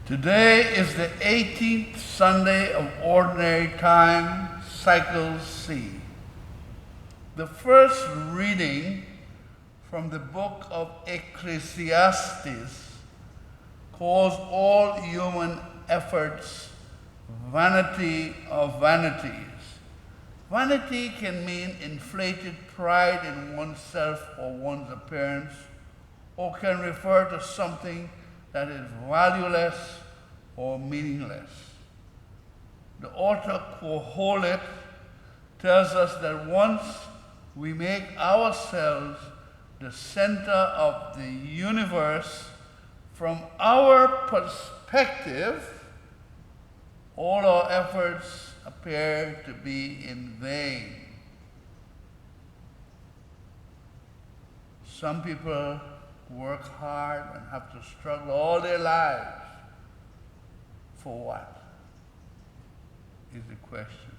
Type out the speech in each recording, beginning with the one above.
Today is the 18th Sunday of Ordinary Time, Cycle C. The first reading from the book of Ecclesiastes calls all human efforts vanity of vanities. Vanity can mean inflated pride in oneself or one's appearance, or can refer to something that is valueless or meaningless. The author Kohelet tells us that once we make ourselves the center of the universe, from our perspective, all our efforts appear to be in vain. Some people work hard and have to struggle all their lives. For what? Is the question.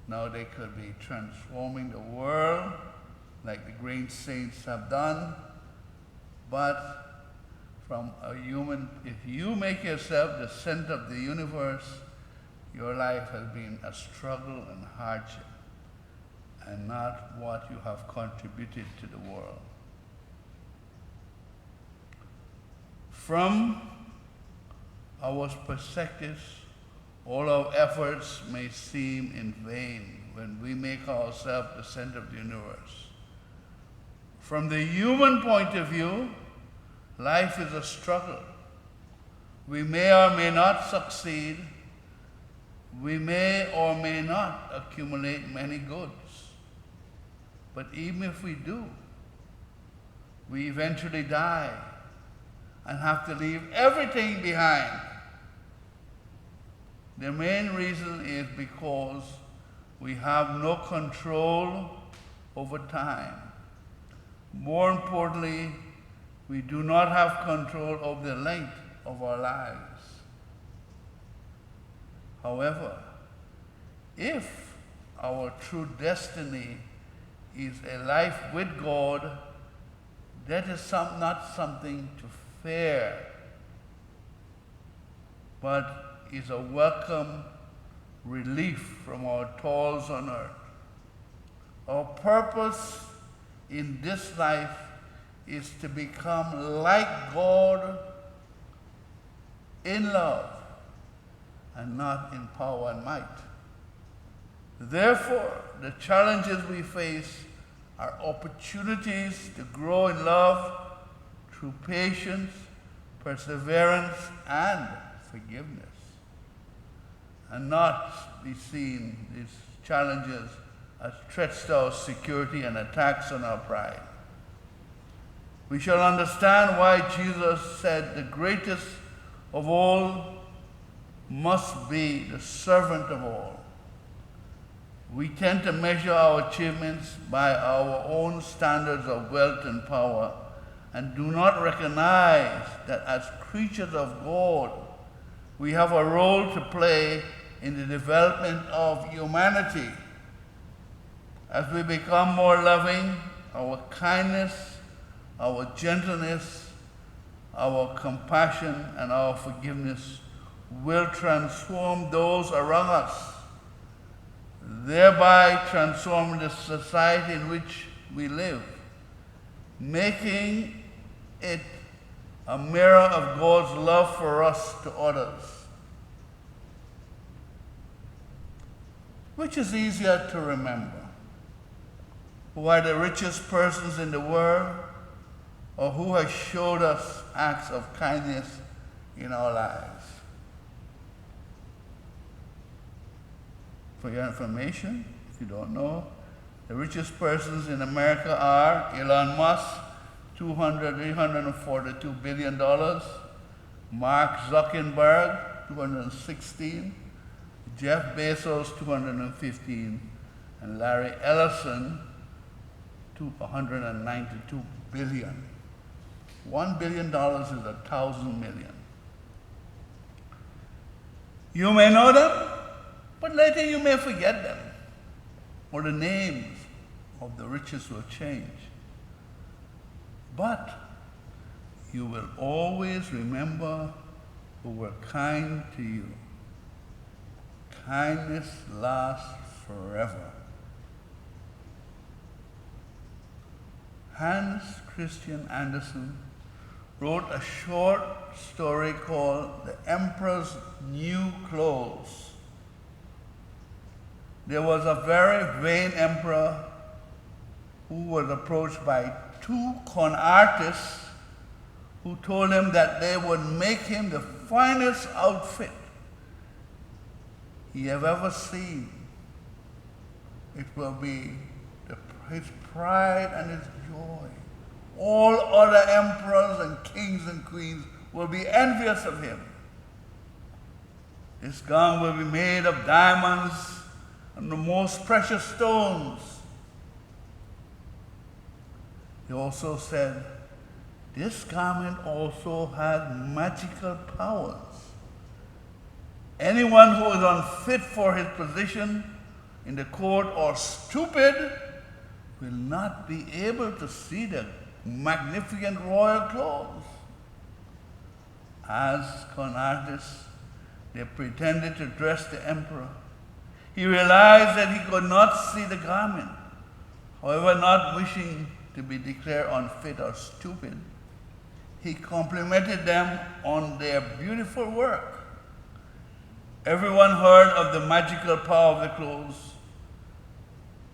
Now they could be transforming the world like the great saints have done, but from a human, if you make yourself the center of the universe, your life has been a struggle and hardship, and not what you have contributed to the world. From our perspectives, all our efforts may seem in vain when we make ourselves the center of the universe. From the human point of view, life is a struggle. We may or may not succeed. We may or may not accumulate many goods. But even if we do, we eventually die and have to leave everything behind. The main reason is because we have no control over time. More importantly, we do not have control over the length of our lives. However, if our true destiny is a life with God, that is not something to fear, but is a welcome relief from our toils on earth. Our purpose in this life is to become like God in love and not in power and might. Therefore, the challenges we face are opportunities to grow in love through patience, perseverance, and forgiveness, and not be seen, these challenges, as threats to our security and attacks on our pride. We shall understand why Jesus said the greatest of all must be the servant of all. We tend to measure our achievements by our own standards of wealth and power, and do not recognize that as creatures of God, we have a role to play in the development of humanity. As we become more loving, our kindness, our gentleness, our compassion, and our forgiveness will transform those around us, thereby transforming the society in which we live, making it a mirror of God's love for us to others. Which is easier to remember? Who are the richest persons in the world, or who has showed us acts of kindness in our lives? For your information, if you don't know, the richest persons in America are Elon Musk, $342 billion, Mark Zuckerberg, 216, Jeff Bezos, 215, and Larry Ellison, 192 billion. $1 billion is 1,000 million. You may know them, but later you may forget them, or the names of the richest will change. But you will always remember who were kind to you. Kindness lasts forever. Hans Christian Andersen wrote a short story called The Emperor's New Clothes. There was a very vain emperor who was approached by two con artists who told him that they would make him the finest outfit he have ever seen. It will be his pride and his joy. All other emperors and kings and queens will be envious of him. This gown will be made of diamonds and the most precious stones. He also said, this garment also has magical powers. Anyone who is unfit for his position in the court or stupid will not be able to see the magnificent royal clothes. As con artists, they pretended to dress the emperor. He realized that he could not see the garment. However, not wishing to be declared unfit or stupid, he complimented them on their beautiful work. Everyone heard of the magical power of the clothes.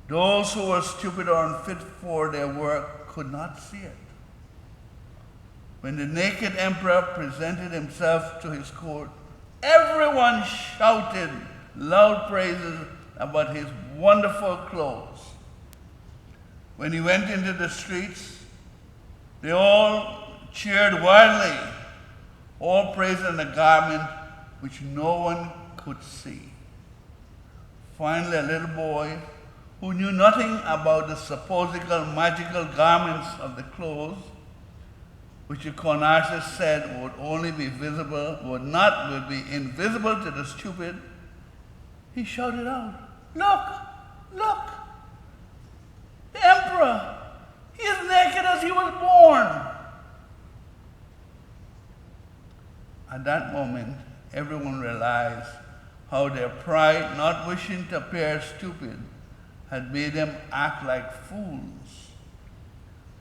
Those who were stupid or unfit for their work could not see it. When the naked emperor presented himself to his court, everyone shouted loud praises about his wonderful clothes. When he went into the streets, they all cheered wildly, all praising the garment which no one could see. Finally, a little boy who knew nothing about the supposedly magical garments of the clothes, which the con artist said would only be visible, would be invisible to the stupid, he shouted out, "Look, look, the emperor, he is naked as he was born." At that moment, everyone realized how their pride, not wishing to appear stupid, had made them act like fools.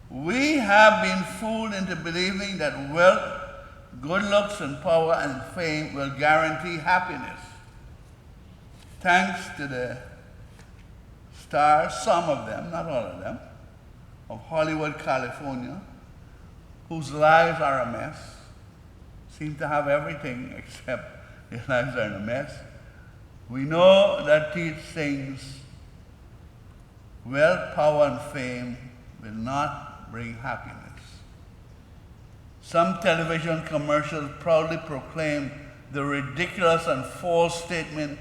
We have been fooled into believing that wealth, good looks, and power and fame will guarantee happiness. Thanks to the stars, some of them, not all of them, of Hollywood, California, whose lives are a mess, seem to have everything except their lives are in a mess. We know that these things, wealth, power, and fame, will not bring happiness. Some television commercials proudly proclaim the ridiculous and false statement,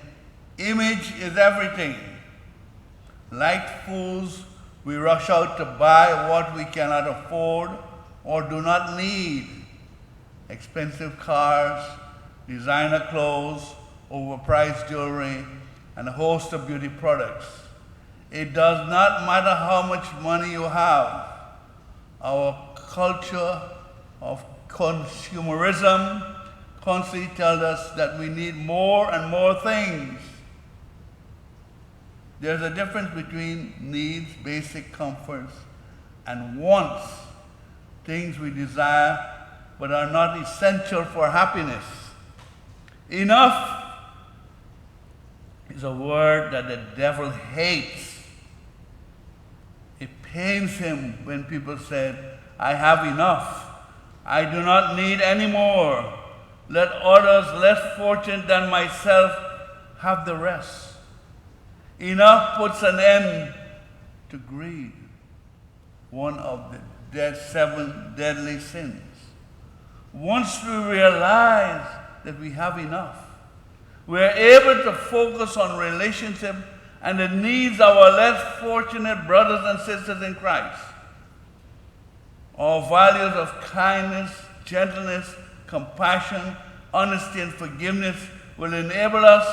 "Image is everything." Like fools, we rush out to buy what we cannot afford or do not need. Expensive cars, designer clothes, overpriced jewelry, and a host of beauty products. It does not matter how much money you have. Our culture of consumerism constantly tells us that we need more and more things. There's a difference between needs, basic comforts, and wants, things we desire but are not essential for happiness. Enough is a word that the devil hates. It pains him when people say, "I have enough. I do not need any more. Let others less fortunate than myself have the rest." Enough puts an end to greed, one of the 7 deadly sins. Once we realize that we have enough, we are able to focus on relationship and the needs of our less fortunate brothers and sisters in Christ. Our values of kindness, gentleness, compassion, honesty, and forgiveness will enable us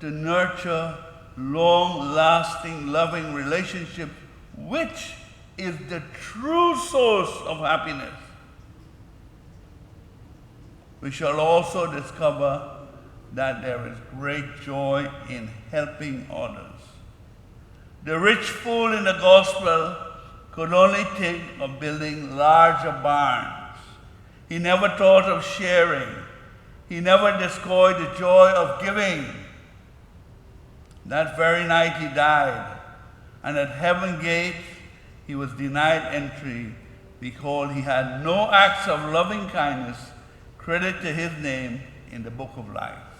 to nurture long-lasting, loving relationships, which is the true source of happiness. we shall also discover that there is great joy in helping others. The rich fool in the gospel could only think of building larger barns. He never thought of sharing. He never discovered the joy of giving. That very night he died, and at heaven's gate he was denied entry because he had no acts of loving kindness credited to his name in the book of life.